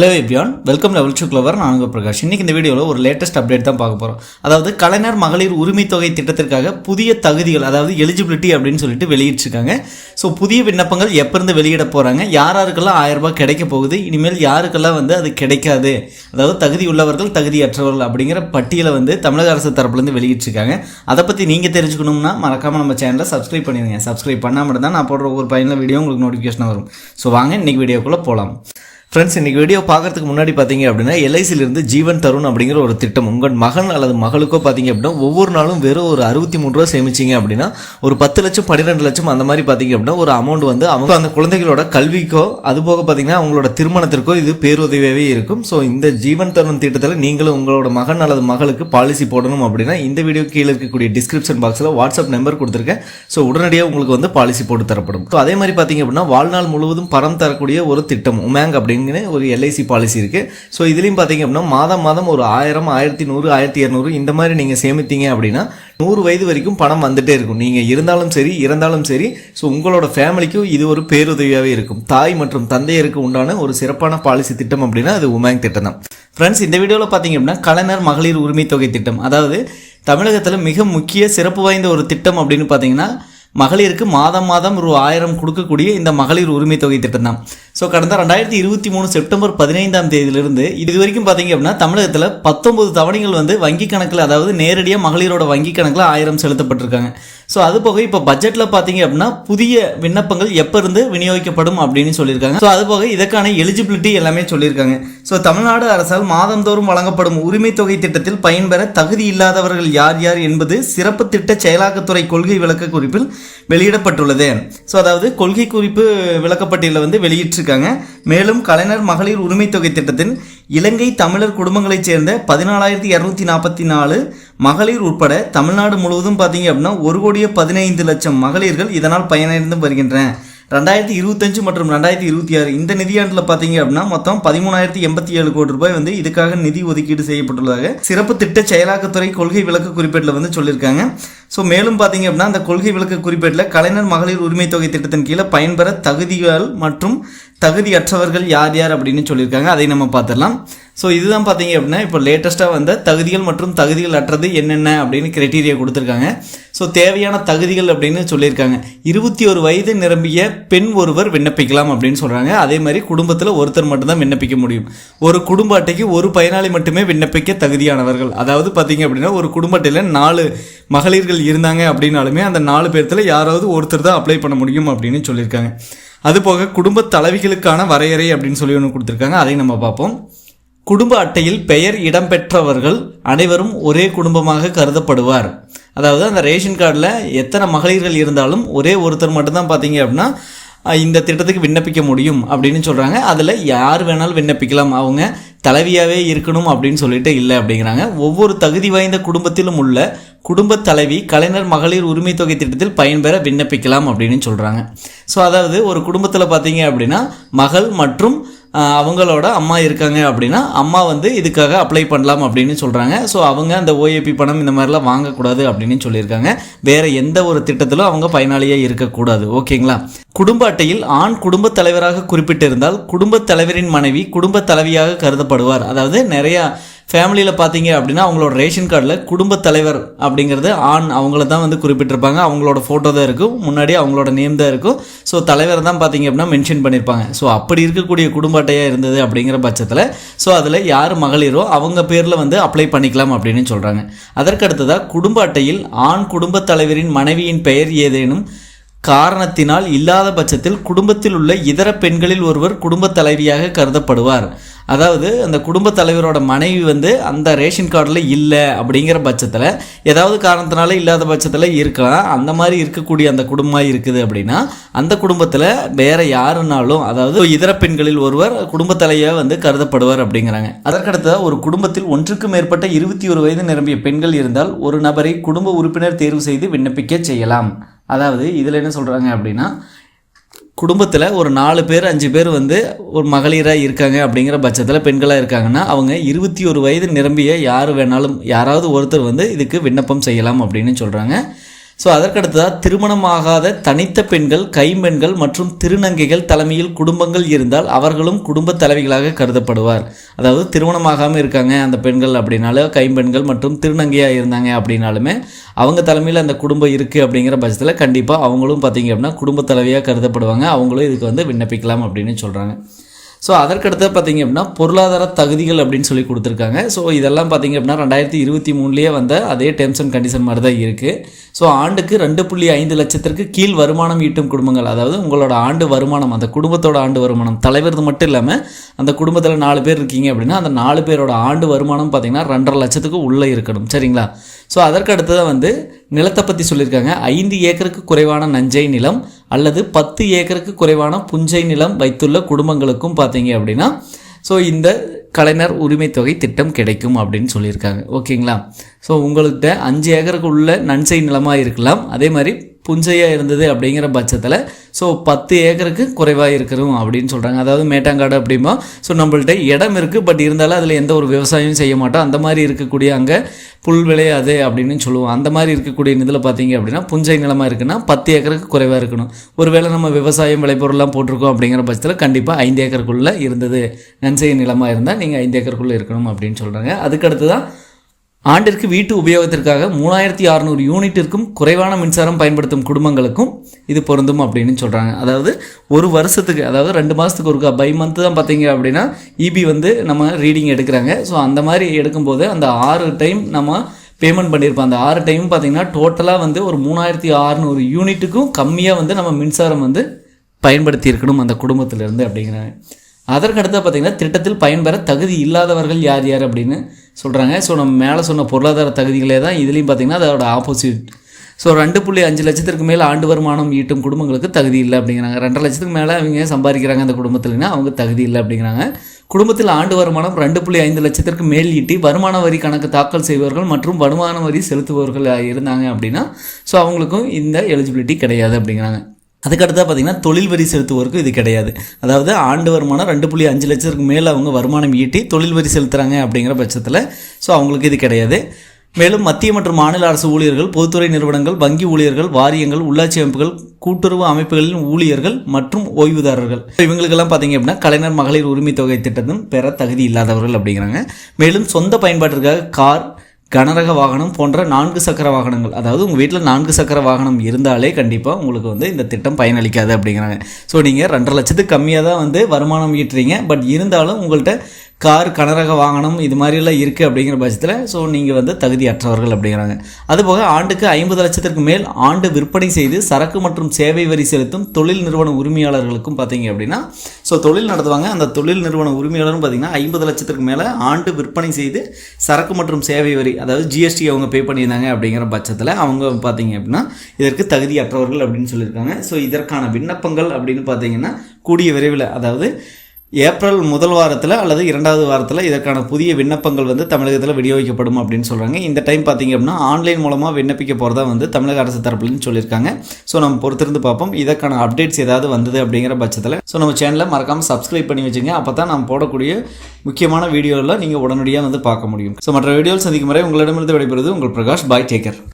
Hello everyone, welcome level to clever. நான் உங்கள் பிரகாஷ். இன்றைக்கி இந்த வீடியோவில் ஒரு லேட்டஸ்ட் அப்டேட் தான் பார்க்க போகிறோம். அதாவது கலைஞர் மகளிர் உரிமை தொகை திட்டத்திற்காக புதிய தகுதிகள், அதாவது எலிஜிபிலிட்டி அப்படின்னு சொல்லிட்டு வெளியிட்டிருக்காங்க. ஸோ புதிய விண்ணப்பங்கள் எப்போருந்து வெளியிட போகிறாங்க, யாருக்கெல்லாம் 1000 ரூபாய் கிடைக்க போகுது, இனிமேல் யாருக்கெல்லாம் அது கிடைக்காது, அதாவது தகுதி உள்ளவர்கள் தகுதியற்றவர்கள் அப்படிங்கிற பட்டியலை தமிழக அரசு தரப்புலேருந்து வெளியிட்டிருக்காங்க. அதை பற்றி நீங்கள் தெரிஞ்சுக்கணும்னா மறக்காமல் நம்ம சேனலை சப்ஸ்கிரைப் பண்ணிடுங்க. சப்ஸ்கிரைப் பண்ணாமல் தான் நான் போடுற ஒரு பயனுள்ள வீடியோ உங்களுக்கு நோட்டிஃபிகேஷன் வரும். ஸோ வாங்க இன்றைக்கி வீடியோக்குள்ளே போகலாம். ஃப்ரெண்ட்ஸ், இன்றைக்கி வீடியோ பார்க்குறதுக்கு முன்னாடி பார்த்தீங்க அப்படின்னா எல்ஐசியிலிருந்து ஜீவன் தருண் அப்படிங்கிற ஒரு திட்டம் உங்கள் மகன் அல்லது மகளுக்கோ பார்த்தீங்க அப்படின்னா ஒவ்வொரு நாளும் வெறும் ஒரு 63 ரூபா சேமிச்சிங்க அப்படின்னா ஒரு 10 லட்சம் 12 லட்சம் அந்த மாதிரி பார்த்தீங்க அப்படின்னா ஒரு அமௌண்ட் அவங்க அந்த குழந்தைகளோட கல்விக்கோ அதுபோக பார்த்தீங்கன்னா அவங்களோட திருமணத்திற்கோ இது பேருதவியாகவே இருக்கும். ஸோ இந்த ஜீவன் தருண் திட்டத்தில் நீங்களும் உங்களோட மகன் அல்லது மகளுக்கு பாலிசி போடணும் அப்படின்னா இந்த வீடியோ கீழே இருக்கக்கூடிய டிஸ்கிரிப்ஷன் பாக்ஸில் வாட்ஸ்அப் நம்பர் கொடுத்துருக்கேன். ஸோ உடனடியாக உங்களுக்கு பாலிசி போட்டு தரப்படும். ஸோ அதே மாதிரி பார்த்தீங்க அப்படின்னா வாழ்நாள் முழுவதும் பணம் தரக்கூடிய ஒரு திட்டம் உமேங் அப்படின்னு ஒரு எல்ஐசி பாலிசி இருக்கு. ஸோ இதுலையும் பார்த்தீங்க அப்படின்னா மாதம் ஒரு 1000, 1100, 1200 இந்த மாதிரி நீங்கள் சேமித்தீங்க அப்படின்னா 100 வயது வரைக்கும் பணம் வந்துட்டே இருக்கும். நீங்கள் இருந்தாலும் சரி இறந்தாலும் சரி. ஸோ உங்களோட ஃபேமிலிக்கும் இது ஒரு பேருதவியாகவே இருக்கும். தாய் மற்றும் தந்தையருக்கு உண்டான ஒரு சிறப்பான பாலிசி திட்டம் அப்படின்னா அது உமேங் திட்டம் தான். ஃப்ரெண்ட்ஸ், இந்த வீடியோவில் பார்த்தீங்க அப்படின்னா கலைஞர் மகளிர் உரிமை தொகை திட்டம், அதாவது தமிழகத்தில் மிக முக்கிய சிறப்பு வாய்ந்த ஒரு திட்டம் அப்படின்னு பார்த்தீங்கன்னா மகளிருக்கு மாதம் ஒரு 1000 கொடுக்கக்கூடிய இந்த மகளிர் உரிமை தொகை திட்டம் தான். ஸோ கடந்த 2023 செப்டம்பர் 15ஆம் தேதியிலிருந்து இது வரைக்கும் பார்த்தீங்க அப்படின்னா தமிழகத்தில் 19 தவணைகள் வங்கி கணக்கில், அதாவது நேரடியாக மகளிரோட வங்கி கணக்கில் 1000 செலுத்தப்பட்டிருக்காங்க. ஸோ அது போக இப்போ பட்ஜெட்டில் பார்த்தீங்க அப்படின்னா புதிய விண்ணப்பங்கள் எப்போ இருந்து விநியோகிக்கப்படும் அப்படின்னு சொல்லியிருக்காங்க. ஸோ அது போக இதற்கான எலிஜிபிலிட்டி எல்லாமே சொல்லியிருக்காங்க. ஸோ தமிழ்நாடு அரசால் மாதந்தோறும் வழங்கப்படும் உரிமை தொகை திட்டத்தில் பயன்பெற தகுதி இல்லாதவர்கள் யார் யார் என்பது சிறப்பு திட்ட செயலாக்கத்துறை கொள்கை விளக்க குறிப்பில் வெளியிடப்பட்டுள்ளது. ஸோ அதாவது கொள்கை குறிப்பு விளக்கப்பட்டியலில் வெளியிட்டிருக்காங்க. மேலும் கலைஞர் மகளிர் உரிமை தொகை திட்டத்தின் இலங்கை தமிழர் குடும்பங்களைச் சேர்ந்த 14,244 மகளிர் உட்பட தமிழ்நாடு முழுவதும் பார்த்தீங்க அப்படின்னா 1,15,00,000 மகளிர்கள் இதனால் பயனடைந்து வருகின்றன. 2025 மற்றும் 2026 இந்த நிதியாண்டில் பார்த்தீங்க அப்படின்னா மொத்தம் 13,087 கோடி ரூபாய் இதுக்காக நிதி ஒதுக்கீடு செய்யப்பட்டுள்ளதாக சிறப்பு திட்ட செயலாக்கத்துறை கொள்கை விளக்க குறிப்பேட்டில் சொல்லியிருக்காங்க. ஸோ மேலும் பார்த்தீங்க அப்படின்னா அந்த கொள்கை விளக்க குறிப்பேட்டில் கலைஞர் மகளிர் உரிமை தொகை திட்டத்தின் கீழே பயன்பெற தகுதிகள் மற்றும் தகுதியற்றவர்கள் யார் யார் அப்படின்னு சொல்லியிருக்காங்க. அதை நம்ம பார்த்துடலாம். ஸோ இதுதான் பார்த்தீங்க அப்படின்னா இப்போ லேட்டஸ்ட்டாக வந்த தகுதிகள் மற்றும் தகுதிகள் அற்றது என்னென்ன அப்படின்னு கிரைட்டீரியா கொடுத்துருக்காங்க. ஸோ தேவையான தகுதிகள் அப்படின்னு சொல்லியிருக்காங்க. 21 வயது நிரம்பிய பெண் ஒருவர் விண்ணப்பிக்கலாம் அப்படின்னு சொல்கிறாங்க. அதே மாதிரி குடும்பத்தில் ஒருத்தர் மட்டும்தான் விண்ணப்பிக்க முடியும். ஒரு குடும்ப அட்டைக்கு ஒரு பயனாளி மட்டுமே விண்ணப்பிக்க தகுதியானவர்கள். அதாவது பார்த்தீங்க அப்படின்னா ஒரு குடும்ப அட்டையில் 4 மகளிர்கள் இருந்தாங்க அப்படின்னாலுமே அந்த 4 பேர்த்தில் யாராவது ஒருத்தர் தான் அப்ளை பண்ண முடியும் அப்படின்னு சொல்லியிருக்காங்க. அதுபோக குடும்ப தலைவிகளுக்கான வரையறை அப்படின்னு சொல்லி ஒன்று கொடுத்துருக்காங்க. அதை நம்ம பார்ப்போம். குடும்ப அட்டையில் பெயர் இடம்பெற்றவர்கள் அனைவரும் ஒரே குடும்பமாக கருதப்படுவார். அதாவது அந்த ரேஷன் கார்டில் எத்தனை மகளிர்கள் இருந்தாலும் ஒரே ஒருத்தர் மட்டும்தான் பார்த்தீங்க அப்படின்னா இந்த திட்டத்துக்கு விண்ணப்பிக்க முடியும் அப்படின்னு சொல்கிறாங்க. அதில் யார் வேணாலும் விண்ணப்பிக்கலாம், அவங்க தலைவியாகவே இருக்கணும் அப்படின்னு சொல்லிட்டு இல்லை அப்படிங்கிறாங்க. ஒவ்வொரு தகுதி வாய்ந்த குடும்பத்திலும் உள்ள குடும்ப தலைவி கலைஞர் மகளிர் உரிமை தொகை திட்டத்தில் பயன்பெற விண்ணப்பிக்கலாம் அப்படின்னு சொல்கிறாங்க. ஸோ அதாவது ஒரு குடும்பத்தில் பார்த்தீங்க அப்படின்னா மகள் மற்றும் அவங்களோட அம்மா இருக்காங்க அப்படின்னா அம்மா இதுக்காக அப்ளை பண்ணலாம் அப்படின்னு சொல்கிறாங்க. ஸோ அவங்க அந்த ஓஏபி பணம் இந்த மாதிரிலாம் வாங்கக்கூடாது அப்படின்னு சொல்லியிருக்காங்க. வேறு எந்த ஒரு திட்டத்திலும் அவங்க பயனாளியாக இருக்கக்கூடாது. ஓகேங்களா? குடும்ப அட்டையில் ஆண் குடும்ப தலைவராக குறிப்பிட்டிருந்தால் குடும்ப தலைவரின் மனைவி குடும்ப தலைவியாக கருதப்படுவார். அதாவது நிறையா ஃபேமிலியில் பார்த்தீங்க அப்படின்னா அவங்களோட ரேஷன் கார்டில் குடும்ப தலைவர் அப்படிங்கிறது ஆண் அவங்கள தான் குறிப்பிட்டிருப்பாங்க. அவங்களோட ஃபோட்டோ தான் இருக்கும், முன்னாடி அவங்களோட நேம் தான் இருக்கும். ஸோ தலைவர் தான் பார்த்தீங்க அப்படின்னா மென்ஷன் பண்ணியிருப்பாங்க. ஸோ அப்படி இருக்கக்கூடிய குடும்ப அட்டையாக இருந்தது அப்படிங்கிற பட்சத்தில் ஸோ அதில் யார் மகளிரோ அவங்க பேரில் அப்ளை பண்ணிக்கலாம் அப்படின்னு சொல்கிறாங்க. அதற்கடுத்ததாக குடும்ப அட்டையில் ஆண் குடும்ப தலைவரின் மனைவியின் பெயர் ஏதேனும் காரணத்தினால் இல்லாத பட்சத்தில் குடும்பத்தில் உள்ள இதர பெண்களில் ஒருவர் குடும்ப தலைவியாக கருதப்படுவார். அதாவது அந்த குடும்ப தலைவரோட மனைவி அந்த ரேஷன் கார்டில் இல்லை அப்படிங்கிற பட்சத்தில் ஏதாவது காரணத்தினால இல்லாத பட்சத்தில் இருக்கலாம். அந்த மாதிரி இருக்கக்கூடிய அந்த குடும்பமாக இருக்குது அப்படின்னா அந்த குடும்பத்தில் வேற யாருனாலும், அதாவது இதர பெண்களில் ஒருவர் குடும்ப தலைவியாக கருதப்படுவார் அப்படிங்கிறாங்க. அதற்கடுத்த ஒரு குடும்பத்தில் ஒன்றுக்கு மேற்பட்ட 21 வயது நிரம்பிய பெண்கள் இருந்தால் ஒரு நபரை குடும்ப உறுப்பினர் தேர்வு செய்து விண்ணப்பிக்க செய்யலாம். அதாவது இதில் என்ன சொல்கிறாங்க அப்படின்னா குடும்பத்தில் ஒரு 4 பேர் 5 பேர் ஒரு மகளிராக இருக்காங்க அப்படிங்கிற பட்சத்தில் பெண்களாக இருக்காங்கன்னா அவங்க 21 வயது நிரம்பிய யார் வேணாலும் யாராவது ஒருத்தர் இதுக்கு விண்ணப்பம் செய்யலாம் அப்படின்னு சொல்கிறாங்க. ஸோ அதற்கடுத்ததாக திருமணமாகாத தனித்த பெண்கள், கைம்பெண்கள் மற்றும் திருநங்கைகள் தலைமையில் குடும்பங்கள் இருந்தால் அவர்களும் குடும்ப தலைவிகளாக கருதப்படுவார். அதாவது திருமணமாகாமல் இருக்காங்க அந்த பெண்கள் அப்படின்னாலும், கைம்பெண்கள் மற்றும் திருநங்கையாக இருந்தாங்க அப்படின்னாலுமே அவங்க தலைமையில் அந்த குடும்பம் இருக்குது அப்படிங்கிற பட்சத்தில் கண்டிப்பாக அவங்களும் பார்த்திங்க அப்படின்னா குடும்ப தலைவியாக கருதப்படுவாங்க. அவங்களும் இதுக்கு வந்து விண்ணப்பிக்கலாம் அப்படின்னு சொல்கிறாங்க. ஸோ அதற்கடுத்து பார்த்திங்க அப்படின்னா பொருளாதார தகுதிகள் அப்படின்னு சொல்லி கொடுத்துருக்காங்க. ஸோ இதெல்லாம் பார்த்திங்க அப்படின்னா 2023 வந்த அதே டேர்ம்ஸ் அண்ட் கண்டிஷன் மாதிரி தான் இருக்குது. ஸோ ஆண்டுக்கு 2.5 லட்சத்திற்கு கீழ் வருமானம் ஈட்டும் குடும்பங்கள், அதாவது உங்களோட ஆண்டு வருமானம், அந்த குடும்பத்தோட ஆண்டு வருமானம், தலைவரது மட்டும் இல்லாமல் அந்த குடும்பத்தில் 4 பேர் இருக்கீங்க அப்படின்னா அந்த 4 பேரோட ஆண்டு வருமானம் பார்த்திங்கன்னா 2.5 லட்சத்துக்கு உள்ளே இருக்கணும். சரிங்களா? ஸோ அதற்கு அடுத்ததான் வந்து நிலத்தை பற்றி சொல்லியிருக்காங்க. 5 ஏக்கருக்கு குறைவான நஞ்சை நிலம் அல்லது 10 ஏக்கருக்கு குறைவான புஞ்சை நிலம் வைத்துள்ள குடும்பங்களுக்கும் பார்த்தீங்க அப்படின்னா ஸோ இந்த கலைஞர் உரிமை தொகை திட்டம் கிடைக்கும் அப்படின்னு சொல்லியிருக்காங்க. ஓகேங்களா? ஸோ உங்கள்கிட்ட 5 ஏக்கருக்கு உள்ள நன்சை நிலமாக இருக்கலாம், அதே மாதிரி புஞ்சையாக இருந்தது அப்படிங்கிற பட்சத்தில் ஸோ 10 ஏக்கருக்கு குறைவாக இருக்கிறோம் அப்படின்னு சொல்கிறாங்க. அதாவது மேட்டாங்காடு அப்படிமா ஸோ நம்மள்ட்ட இடம் இருக்குது, பட் இருந்தாலும் அதில் எந்த ஒரு விவசாயம் செய்ய மாட்டோம், அந்த மாதிரி இருக்கக்கூடிய அங்கே புல் விளையாது அப்படின்னு சொல்லுவோம். அந்த மாதிரி இருக்கக்கூடிய இதில் பார்த்தீங்க அப்படின்னா புஞ்சை நிலமாக இருக்குன்னா 10 ஏக்கருக்கு குறைவாக இருக்கணும். ஒருவேளை நம்ம விவசாயம் விளைபொருள்லாம் போட்டிருக்கோம் அப்படிங்கிற பட்சத்தில் கண்டிப்பாக 5 ஏக்கருக்குள்ளே இருந்தது நன்சை நிலமாக இருந்தால் நீங்கள் 5 ஏக்கருக்குள்ளே இருக்கணும் அப்படின்னு சொல்கிறாங்க. அதுக்கடுத்து தான் ஆண்டிற்கு வீட்டு உபயோகத்திற்காக 3600 யூனிட்டிற்கும் குறைவான மின்சாரம் பயன்படுத்தும் குடும்பங்களுக்கும் இது பொருந்தும் அப்படின்னு சொல்கிறாங்க. அதாவது ஒரு வருஷத்துக்கு, அதாவது 2 மாதத்துக்கு ஒருக்கா பை மந்த்து தான் பார்த்தீங்க அப்படின்னா இபி வந்து நம்ம ரீடிங் எடுக்கிறாங்க. ஸோ அந்த மாதிரி எடுக்கும்போது அந்த 6 டைம் நம்ம பேமெண்ட் பண்ணியிருப்போம். அந்த 6 டைம் பார்த்திங்கன்னா டோட்டலாக வந்து ஒரு 3600 யூனிட்டுக்கும் கம்மியாக வந்து நம்ம மின்சாரம் வந்து பயன்படுத்தி இருக்கணும் அந்த குடும்பத்திலேருந்து அப்படிங்கிறாங்க. அதற்கடுத்து பார்த்திங்கன்னா திட்டத்தில் பயன்பெற தகுதி இல்லாதவர்கள் யார் யார் அப்படின்னு சொல்கிறாங்க. ஸோ நம்ம மேலே சொன்ன பொருளாதார தகுதிகளே தான் இதுலேயும் பார்த்திங்கன்னா அதோட ஆப்போசிட். ஸோ 2.5 லட்சத்திற்கு மேலே ஆண்டு வருமானம் ஈட்டும் குடும்பங்களுக்கு தகுதி இல்லை அப்படிங்கிறாங்க. 2.5 லட்சத்துக்கு மேலே அவங்க சம்பாதிக்கிறாங்க அந்த குடும்பத்தில்னா அவங்க தகுதி இல்லை அப்படிங்கிறாங்க. குடும்பத்தில் ஆண்டு வருமானம் 2.5 லட்சத்திற்கு மேல் ஈட்டி வருமான வரி கணக்கு தாக்கல் செய்பவர்கள் மற்றும் வருமான வரி செலுத்துபவர்கள் இருந்தாங்க அப்படின்னா ஸோ அவங்களுக்கும் இந்த எலிஜிபிலிட்டி கிடையாது அப்படிங்கிறாங்க. அதுக்கடுத்தா பார்த்திங்கன்னா தொழில் வரி செலுத்துவோருக்கு இது கிடையாது. அதாவது ஆண்டு வருமானம் 2.5 லட்சத்துக்கு மேலே அவங்க வருமானம் ஈட்டி தொழில் வரி செலுத்துகிறாங்க அப்படிங்கிற பட்சத்தில் ஸோ அவங்களுக்கு இது கிடையாது. மேலும் மத்திய மற்றும் மாநில அரசு ஊழியர்கள், பொதுத்துறை நிறுவனங்கள், வங்கி ஊழியர்கள், வாரியங்கள், உள்ளாட்சி அமைப்புகள், கூட்டுறவு அமைப்புகளின் ஊழியர்கள் மற்றும் ஓய்வுதாரர்கள் இவங்களுக்கெல்லாம் பார்த்தீங்க அப்படின்னா கலைஞர் மகளிர் உரிமை தொகை திட்டத்தும் பெற தகுதி இல்லாதவர்கள் அப்படிங்கிறாங்க. மேலும் சொந்த பயன்பாட்டிற்காக கார், கனரக வாகனம் போன்ற 4 சக்கர வாகனங்கள், அதாவது உங்கள் வீட்டில் 4 சக்கர வாகனம் இருந்தாலே கண்டிப்பாக உங்களுக்கு வந்து இந்த திட்டம் பயனளிக்காது அப்படிங்கிறாங்க. ஸோ நீங்கள் 2.5 லட்சத்துக்கு கம்மியாக தான் வந்து வருமானம் ஈட்டுறீங்க, பட் இருந்தாலும் உங்கள்கிட்ட கார், கனரக வாகனம் இது மாதிரிலாம் இருக்குது அப்படிங்கிற பட்சத்தில் ஸோ நீங்கள் வந்து தகுதியற்றவர்கள் அப்படிங்கிறாங்க. அதுபோக ஆண்டுக்கு 50 லட்சத்திற்கு மேல் ஆண்டு விற்பனை செய்து சரக்கு மற்றும் சேவை வரி செலுத்தும் தொழில் நிறுவன உரிமையாளர்களுக்கும் பார்த்தீங்க அப்படின்னா ஸோ தொழில் நடத்துவாங்க. அந்த தொழில் நிறுவன உரிமையாளரும் பார்த்திங்கன்னா 50 லட்சத்திற்கு மேலே ஆண்டு விற்பனை செய்து சரக்கு மற்றும் சேவை வரி, அதாவது ஜிஎஸ்டி அவங்க பே பண்ணியிருந்தாங்க அப்படிங்கிற பட்சத்தில் அவங்க பார்த்தீங்க அப்படின்னா இதற்கு தகுதியற்றவர்கள் அப்படின்னு சொல்லியிருக்காங்க. ஸோ இதற்கான விண்ணப்பங்கள் அப்படின்னு பார்த்தீங்கன்னா கூடிய விரைவில், அதாவது ஏப்ரல் 1 வாரத்தில் அல்லது 2வது வாரத்தில் இதற்கான புதிய விண்ணப்பங்கள் வந்து தமிழகத்தில் விநியோகிக்கப்படும் அப்படின்னு சொல்கிறாங்க. இந்த டைம் பார்த்திங்க அப்படின்னா ஆன்லைன் மூலமாக விண்ணப்பிக்க போகிறதா வந்து தமிழக அரசு தரப்புலன்னு சொல்லியிருக்காங்க. ஸோ நம்ம பொறுத்திருந்து பார்ப்போம். இதற்கான அப்டேட்ஸ் ஏதாவது வந்தது அப்படிங்கிற பட்சத்தில் ஸோ நம்ம சேனலை மறக்காமல் சப்ஸ்கிரைப் பண்ணி வச்சுங்க. அப்போ தான் நம்ம போடக்கூடிய முக்கியமான வீடியோவில் நீங்கள் உடனடியாக வந்து பார்க்க முடியும். ஸோ மற்ற வீடியோவில் சந்திக்கும் வரை உங்களிடமிருந்து விடைபெறுவது உங்கள் பிரகாஷ். பாய், டேக் கேர்.